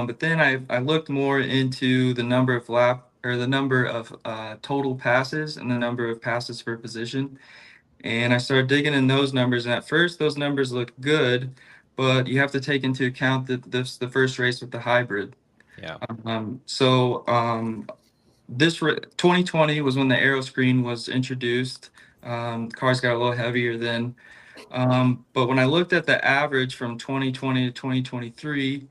But then I looked more into the number of the number of total passes and the number of passes per position. And I started digging in those numbers. And at first, those numbers looked good, but you have to take into account that this the first race with the hybrid. Yeah. So 2020 was when the aero screen was introduced. Cars got a little heavier then. But when I looked at the average from 2020 to 2023,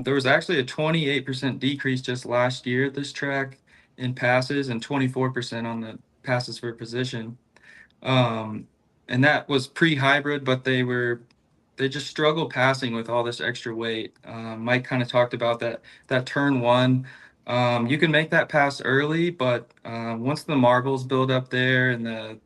there was actually a 28% decrease just last year at this track in passes and 24% on the passes per position. Um, and that was pre-hybrid, but they just struggled passing with all this extra weight. Mike kind of talked about that turn one. You can make that pass early, but once the marbles build up there and the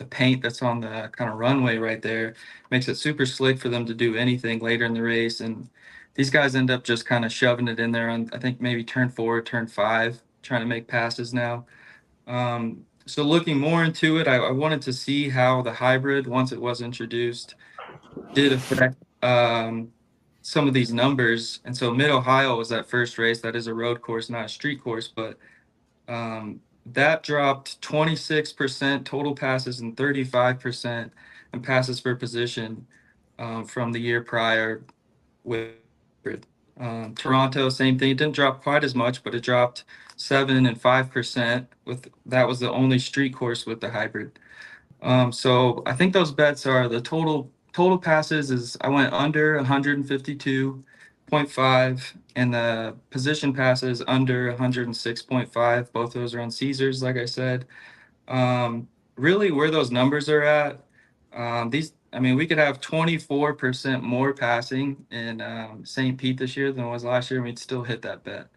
paint that's on the kind of runway right there makes it super slick for them to do anything later in the race. And these guys end up just kind of shoving it in there on, I think, maybe turn four, turn five, trying to make passes now. So looking more into it, I wanted to see how the hybrid, once it was introduced, did affect some of these numbers. And so Mid Ohio was that first race. That is a road course, not a street course, but that dropped 26% total passes and 35% in passes per position from the year prior with Toronto, same thing. It didn't drop quite as much, but it dropped 7% and 5% with that was the only street course with the hybrid. So I think those bets are the total passes is I went under 152.5 and the position passes under 106.5. Both those are on Caesars, like I said. Really where those numbers are at, I mean, we could have 24% more passing in St. Pete this year than it was last year, and we'd still hit that bet.